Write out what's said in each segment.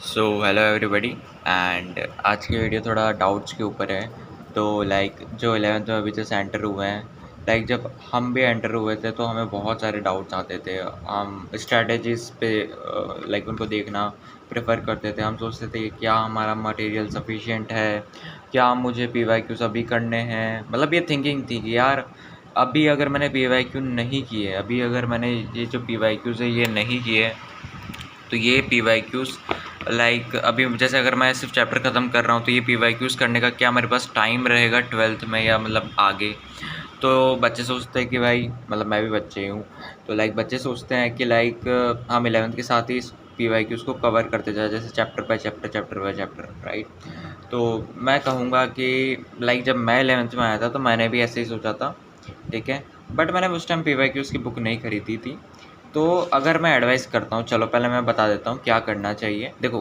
So hello everybody and आज की video थोड़ा डाउट्स के ऊपर है। तो लाइक जो 11th में अभी जैसे एंटर हुए हैं, लाइक जब हम भी एंटर हुए थे तो हमें बहुत सारे डाउट्स आते थे। हम स्ट्रैटेजीज पे लाइक उनको देखना प्रेफर करते थे। हम सोचते थे कि क्या हमारा मटेरियल सफिशिएंट है, क्या मुझे पीवाईक्यूज अभी करने हैं। मतलब ये थिंकिंग थी कि यार अभी अगर मैंने पीवाईक्यू नहीं किए, अभी अगर मैंने ये जो पीवाईक्यूज है ये नहीं किए, तो ये पीवाईक्यूज लाइक अभी जैसे अगर मैं सिर्फ चैप्टर ख़त्म कर रहा हूँ तो ये पीवाईक्यूज करने का क्या मेरे पास टाइम रहेगा 12th में या मतलब आगे। तो बच्चे सोचते हैं कि भाई मतलब मैं भी बच्चे ही हूँ, तो लाइक बच्चे सोचते हैं कि लाइक हम 11th के साथ ही पीवाईक्यूज को कवर करते जाए, जैसे chapter by chapter chapter by chapter, right. तो मैं कहूँगा कि लाइक जब मैं 11th में आया था तो मैंने भी ऐसे ही सोचा था, ठीक है। बट मैंने उस टाइम पीवाईक्यूज की बुक नहीं खरीदी थी। तो अगर मैं एडवाइस करता हूँ, चलो पहले मैं बता देता हूँ क्या करना चाहिए। देखो,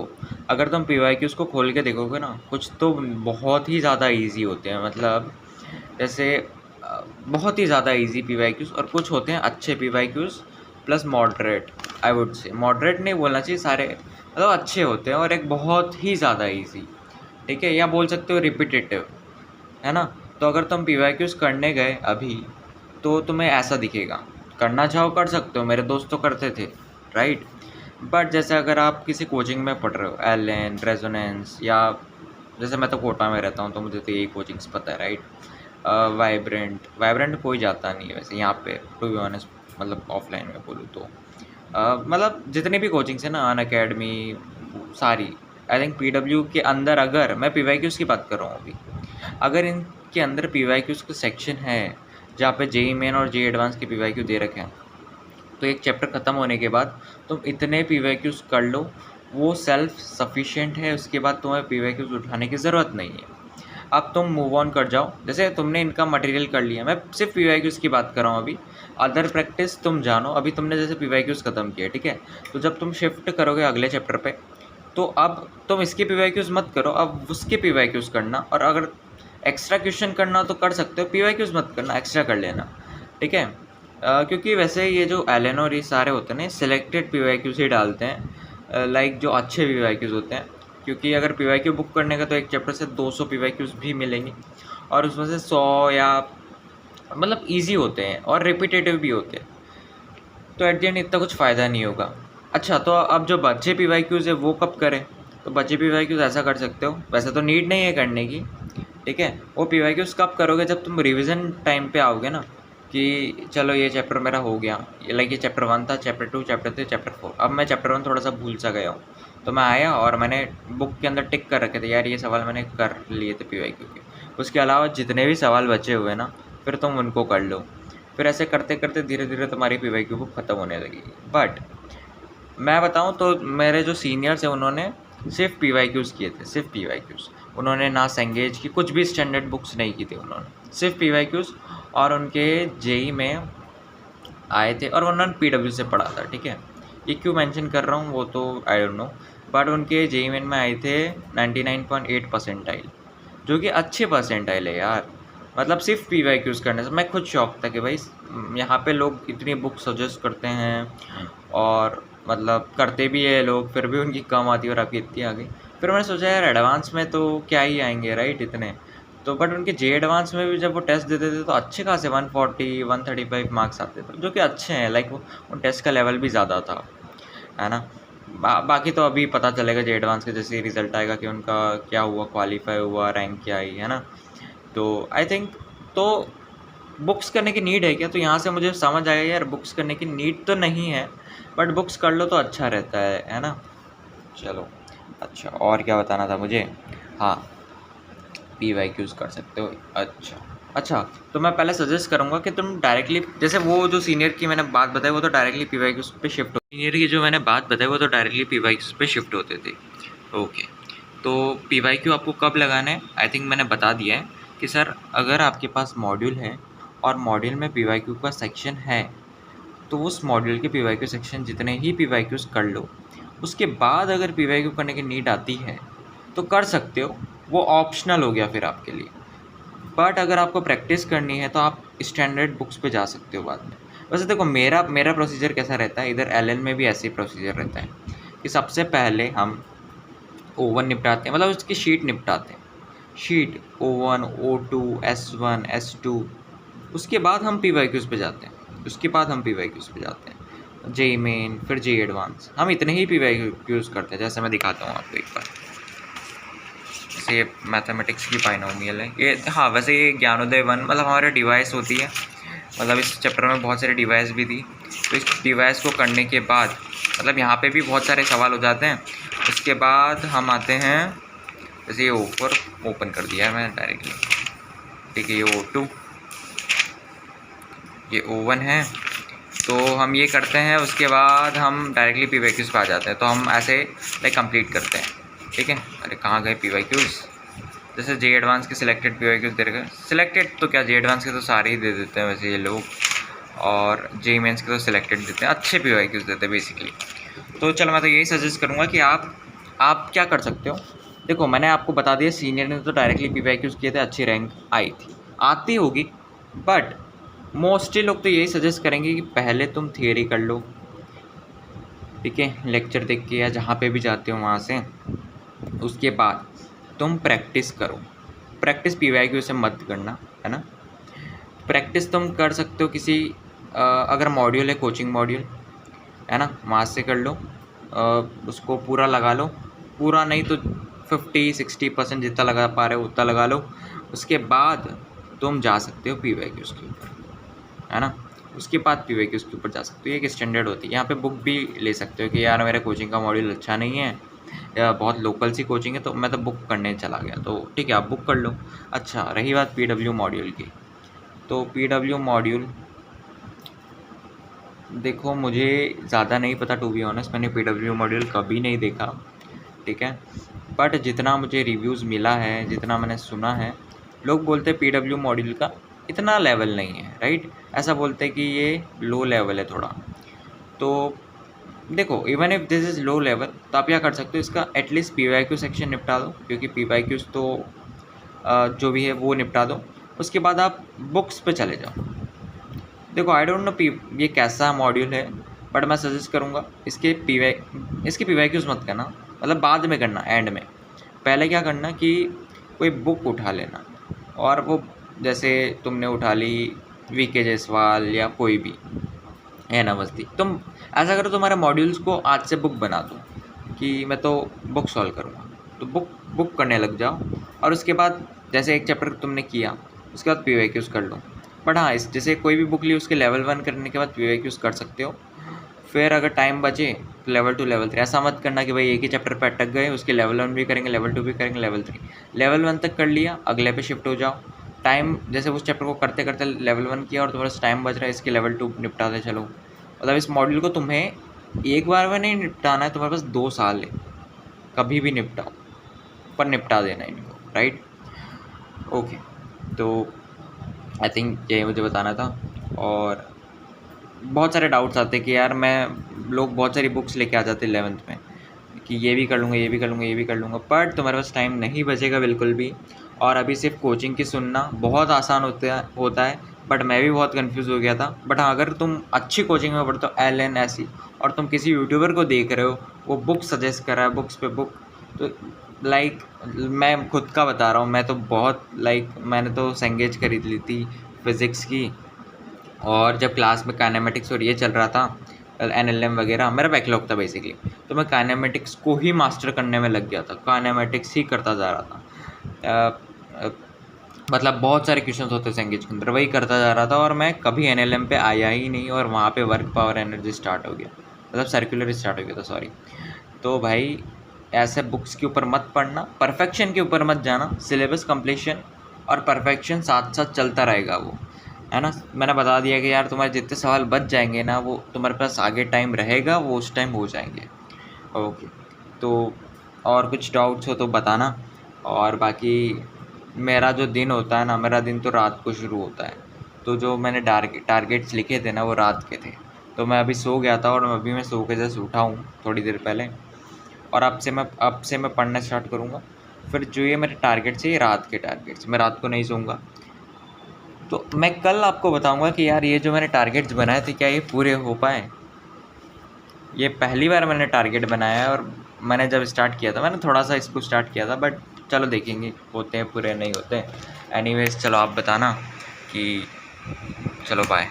अगर तुम पीवाईक्यूज को खोल के देखोगे ना, कुछ तो बहुत ही ज़्यादा इजी होते हैं। मतलब जैसे बहुत ही ज़्यादा इजी पीवाईक्यूज, और कुछ होते हैं अच्छे PYQs plus moderate. I would say moderate नहीं बोलना चाहिए, सारे मतलब अच्छे होते हैं, और एक बहुत ही ज़्यादा इजी, ठीक है, या बोल सकते हो रिपीटेटिव, है ना। तो अगर तुम पीवाईक्यूज करने गए अभी तो तुम्हें ऐसा दिखेगा। करना चाहो कर सकते हो, मेरे दोस्त तो करते थे, राइट। बट जैसे अगर आप किसी कोचिंग में पढ़ रहे हो, एलन, रेजोनेंस, या जैसे मैं तो कोटा में रहता हूँ तो मुझे तो यही कोचिंग्स पता है, राइट। वाइब्रेंट वाइब्रेंट कोई जाता नहीं है वैसे यहाँ पे, टू बी ऑनेस्ट। मतलब ऑफलाइन में बोलूँ तो मतलब जितनी भी कोचिंग्स है ना, अन अकेडमी, सारी, आई थिंक पीडब्ल्यू के अंदर, अगर मैं पीवाईक्यूज की बात कर रहा हूँ अभी, अगर इनके अंदर पीवाईक्यूज का सेक्शन है जहाँ पे जेई मेन और जेई एडवांस के पीवाईक्यू दे रखे हैं, तो एक चैप्टर ख़त्म होने के बाद तुम इतने पीवाईक्यूज कर लो, वो सेल्फ सफिशिएंट है। उसके बाद तुम्हें पीवाईक्यूज उठाने की ज़रूरत नहीं है। अब तुम मूव ऑन कर जाओ, जैसे तुमने इनका मटेरियल कर लिया, मैं सिर्फ पीवाईक्यूज की बात कर रहा हूँ अभी। अदर प्रैक्टिस तुम जानो, अभी तुमने जैसे पीवाईक्यूज ख़त्म किया, ठीक है। तो जब तुम शिफ्ट करोगे अगले चैप्टर पे, तो अब तुम इसके पीवाईक्यूज मत करो, अब उसके पीवाईक्यूज करना। और अगर एक्स्ट्रा क्वेश्चन करना तो कर सकते हो, पीवाईक्यूज मत करना, एक्स्ट्रा कर लेना, ठीक है। क्योंकि वैसे ये जो एलन और ये सारे होते हैं ना, सिलेक्टेड पीवाईक्यूज ही डालते हैं, लाइक जो अच्छे पीवाईक्यूज होते हैं। क्योंकि अगर पीवाईक्यू बुक करने का तो एक चैप्टर से 200 पीवाईक्यूज भी मिलेंगे, और उसमें से 100 या मतलब ईजी होते हैं और रिपीटेटिव भी होते हैं, तो एट द एंड इतना कुछ फ़ायदा नहीं होगा। अच्छा, तो अब जो बच्चे पीवाईक्यूज है वो कब करें? तो बच्चे पीवाईक्यूज ऐसा कर सकते हो, वैसे तो नीड नहीं है करने की, ठीक है। वो पीवाईक्यूज कब करोगे? जब तुम रिवीजन टाइम पे आओगे ना, कि चलो ये चैप्टर मेरा हो गया, ये लाइक ये चैप्टर 1 था, चैप्टर 2, चैप्टर 3, चैप्टर 4, अब मैं चैप्टर 1 थोड़ा सा भूल सा गया हूँ, तो मैं आया और मैंने बुक के अंदर टिक कर रखे थे, यार ये सवाल मैंने कर लिए थे पीवाईक्यू के। उसके अलावा जितने भी सवाल बचे हुए ना, फिर तुम उनको कर लो। फिर ऐसे करते करते धीरे धीरे तुम्हारी पीवाईक्यू बुक ख़त्म होने लगेगी। बट मैं बताऊं तो मेरे जो सीनियर्स हैं उन्होंने सिर्फ पीवाईक्यूज़ किए थे, सिर्फ पीवाईक्यूज़। उन्होंने ना सेंगेज की कुछ भी स्टैंडर्ड बुक्स नहीं की थी, उन्होंने सिर्फ पीवाईक्यूज़। और उनके जेई में आए थे, और उन्होंने पीडब्ल्यू से पढ़ा था, ठीक है। ये क्यों मेंशन कर रहा हूँ वो तो आई डोंट नो, बट उनके जेई मेन में आए थे 99.8 परसेंटाइल, जो कि अच्छे परसेंटाइल है यार। मतलब सिर्फ पीवाईक्यूज़ करने से मैं खुद शॉक था कि भाई यहाँ पे लोग इतनी बुक सजेस्ट करते हैं, और मतलब करते भी है लोग, फिर भी उनकी कम आती है और आपकी इतनी आ गई। फिर मैंने सोचा यार एडवांस में तो क्या ही आएंगे, राइट, इतने। तो बट उनके जे एडवांस में भी जब वो टेस्ट देते थे तो अच्छे खासे 140 135 मार्क्स आते थे, जो कि अच्छे हैं, लाइक वो उन टेस्ट का लेवल भी ज़्यादा था, है ना। बाकी तो अभी पता चलेगा जे एडवांस के जैसे रिजल्ट आएगा कि उनका क्या हुआ, क्वालिफाई हुआ, रैंक क्या आई, है ना। तो आई थिंक तो बुक्स करने की नीड है क्या? तो यहाँ से मुझे समझ आया यार बुक्स करने की नीड तो नहीं है, बट बुक्स कर लो तो अच्छा रहता है ना। चलो, अच्छा और क्या बताना था मुझे? हाँ, पीवाईक्यूज़ कर सकते हो। अच्छा अच्छा, तो मैं पहले सजेस्ट करूँगा कि तुम डायरेक्टली, जैसे वो जो सीनियर की मैंने बात बताई वो तो डायरेक्टली पीवाईक्यूज़ पे शिफ्ट हो, सीनियर की जो मैंने बात बताई वो तो डायरेक्टली पीवाईक्यूज़ पे शिफ्ट होते थे। ओके, तो पीवाईक्यू आपको कब लगाना है? आई थिंक मैंने बता दिया है कि सर अगर आपके पास मॉड्यूल है और मॉड्यूल में पीवाईक्यू का सेक्शन है, तो उस मॉड्यूल के पीवाईक्यू सेक्शन जितने ही पीवाईक्यूज़ कर लो। उसके बाद अगर पीवाईक्यू करने की नीड आती है तो कर सकते हो, वो ऑप्शनल हो गया फिर आपके लिए। बट अगर आपको प्रैक्टिस करनी है तो आप स्टैंडर्ड बुक्स पे जा सकते हो बाद में। वैसे देखो, मेरा प्रोसीजर कैसा रहता है, इधर एलएन में भी ऐसे ही प्रोसीजर रहता है कि सबसे पहले हम O1 निपटाते हैं, मतलब उसकी शीट निपटाते हैं, sheet O1 O2 S1 S2। उसके बाद हम PYQs पे जाते हैं, उसके बाद हम PYQs पे जाते हैं, जेई मेन फिर जेई एडवांस। हम इतने ही PYQs करते हैं, जैसे मैं दिखाता हूँ आपको एक बार। जैसे ये मैथमेटिक्स की बाइनोमियल है ये, हाँ वैसे ये ज्ञानोदय 1 मतलब हमारे डिवाइस होती है, मतलब इस चैप्टर में बहुत सारे डिवाइस भी थी। तो इस डिवाइस को करने के बाद मतलब यहाँ पे भी बहुत सारे सवाल हो जाते हैं। उसके बाद हम आते हैं, जैसे ये ऊपर ओपन कर दिया है मैंने डायरेक्टली, ठीक है, ये O2 ये O1 है। तो हम ये करते हैं, उसके बाद हम डायरेक्टली PYQs पे आ जाते हैं। तो हम ऐसे लाइक कंप्लीट करते हैं, ठीक है। अरे कहाँ गए PYQs? जैसे जे एडवांस के सिलेक्टेड PYQs दे रखे, सिलेक्टेड तो क्या, जे एडवांस के तो सारे ही दे देते हैं वैसे ये लोग, और जे मेंस के तो सिलेक्टेड देते हैं, अच्छे PYQs देते हैं बेसिकली। तो चलो मैं तो यही सजेस्ट करूँगा कि आप क्या कर सकते हो। देखो मैंने आपको बता दिया, सीनियर ने तो डायरेक्टली PYQs किए थे, अच्छी रैंक आई थी, आती होगी, बट मोस्टली लोग तो यही सजेस्ट करेंगे कि पहले तुम थियरी कर लो, ठीक है, लेक्चर देख के या जहाँ पे भी जाते हो वहाँ से। उसके बाद तुम प्रैक्टिस करो, प्रैक्टिस PYQ से मत करना, है ना। प्रैक्टिस तुम कर सकते हो किसी अगर मॉड्यूल है, कोचिंग मॉड्यूल है ना, वहाँ से कर लो, उसको पूरा लगा लो, पूरा नहीं तो 50-60% जितना लगा पा रहे हो उतना लगा लो। उसके बाद तुम जा सकते हो PYQs के ऊपर, है ना। उसके बाद PYQs के ऊपर जा सकते हो, एक स्टैंडर्ड होती है। यहाँ पे बुक भी ले सकते हो कि यार मेरे कोचिंग का मॉड्यूल अच्छा नहीं है या बहुत लोकल सी कोचिंग है तो मैं तो बुक करने चला गया, तो ठीक है आप बुक कर लो। अच्छा रही बात PW मॉड्यूल की, तो PW मॉड्यूल देखो मुझे ज़्यादा नहीं पता टू बी ऑनेस्ट, मैंने PW मॉड्यूल कभी नहीं देखा, ठीक है। बट जितना मुझे रिव्यूज़ मिला है, जितना मैंने सुना है, लोग बोलते हैं PW मॉड्यूल का इतना लेवल नहीं है, राइट। ऐसा बोलते हैं कि ये लो लेवल है थोड़ा। तो देखो even if this is low level तो आप क्या कर सकते हो, इसका एटलीस्ट PYQ सेक्शन निपटा दो, क्योंकि PYQs तो जो भी है वो निपटा दो। उसके बाद आप बुक्स पे चले जाओ। देखो आई डोंट नो ये कैसा मॉड्यूल है, बट मैं सजेस्ट करूँगा इसके PYQs मत करना, मतलब बाद में करना, एंड में। पहले क्या करना कि कोई बुक उठा लेना, और वो जैसे तुमने उठा ली VK जायसवाल या कोई भी है नमस्ते, तुम ऐसा करो तुम्हारे मॉड्यूल्स को आज से बुक बना दो कि मैं तो बुक सॉल्व करूँगा, तो बुक करने लग जाओ। और उसके बाद जैसे एक चैप्टर तुमने किया उसके बाद PYQs कर लो। बट हाँ इस जैसे कोई भी बुक ली उसके लेवल 1 करने के बाद PYQs कर सकते हो। फिर अगर टाइम बचे तो लेवल 2 लेवल 3, ऐसा मत करना कि भाई एक ही चैप्टर पर अटक गए, उसके लेवल 1 भी करेंगे, लेवल 2 भी करेंगे, लेवल 1 तक कर लिया, अगले पे शिफ्ट हो जाओ। टाइम जैसे उस चैप्टर को करते करते लेवल 1 किया और तुम्हारे पास टाइम बच रहा है, इसके लेवल 2 निपटाते चलो। मतलब इस मॉड्यूल को तुम्हें एक बार में नहीं निपटाना है, तुम्हारे पास 2 साल है, कभी भी निपटाओ पर निपटा देना इनको, राइट। ओके, तो आई थिंक यही मुझे बताना था। और बहुत सारे डाउट्स आते कि यार लोग बहुत सारी बुक्स लेके आ जाते 11th में कि ये भी कर लूँगा, ये भी कर लूँगा, ये भी कर लूँगा, बट तुम्हारे पास टाइम नहीं बचेगा बिल्कुल भी। और अभी सिर्फ कोचिंग की सुनना बहुत आसान होता है, बट मैं भी बहुत कंफ्यूज हो गया था। बट हाँ अगर तुम अच्छी कोचिंग में पढ़ते हो LN ऐसी, और तुम किसी यूट्यूबर को देख रहे हो वो बुक सजेस्ट कर रहा है, बुक्स पे बुक, तो लाइक मैं खुद का बता रहा हूँ, मैं तो बहुत मैंने तो सेंगेज खरीद ली थी फिज़िक्स की, और जब क्लास में काइनेमेटिक्स और ये चल रहा था NLM वगैरह, मेरा बैकलॉग था बेसिकली, तो मैं काइनेमेटिक्स को ही मास्टर करने में लग गया था, काइनेमेटिक्स ही करता जा रहा था। मतलब बहुत सारे क्वेश्चंस होते हैं सेंगेज के अंदर, वही करता जा रहा था, और मैं कभी NLM पे आया ही नहीं, और वहाँ पे वर्क पावर एनर्जी स्टार्ट हो गया, मतलब सर्कुलर स्टार्ट हो गया था, सॉरी। तो भाई ऐसे बुक्स के ऊपर मत पढ़ना, परफेक्शन के ऊपर मत जाना, सिलेबस कंप्लीशन और परफेक्शन साथ साथ चलता रहेगा वो, है ना। मैंने बता दिया कि यार तुम्हारे जितने सवाल बच जाएंगे ना, वो तुम्हारे पास आगे टाइम रहेगा, वो उस टाइम हो जाएंगे। ओके, तो और कुछ डाउट्स हो तो बताना। और बाकी मेरा जो दिन होता है ना, मेरा दिन तो रात को शुरू होता है, तो जो मैंने टारगेट्स लिखे थे ना वो रात के थे। तो मैं अभी सो गया था, और अभी मैं सो के जैसे उठा हूँ थोड़ी देर पहले, और अब से मैं पढ़ना स्टार्ट करूँगा। फिर जो ये मेरे टारगेट्स है, ये रात के टारगेट्स, मैं रात को नहीं सोऊंगा। तो मैं कल आपको बताऊंगा कि यार ये जो मैंने टारगेट्स बनाए थे क्या ये पूरे हो पाए। ये पहली बार मैंने टारगेट बनाया है, और मैंने जब स्टार्ट किया था, मैंने थोड़ा सा इसको स्टार्ट किया था, बट चलो देखेंगे होते हैं पूरे नहीं होते। एनीवेज चलो आप बताना कि चलो बाय।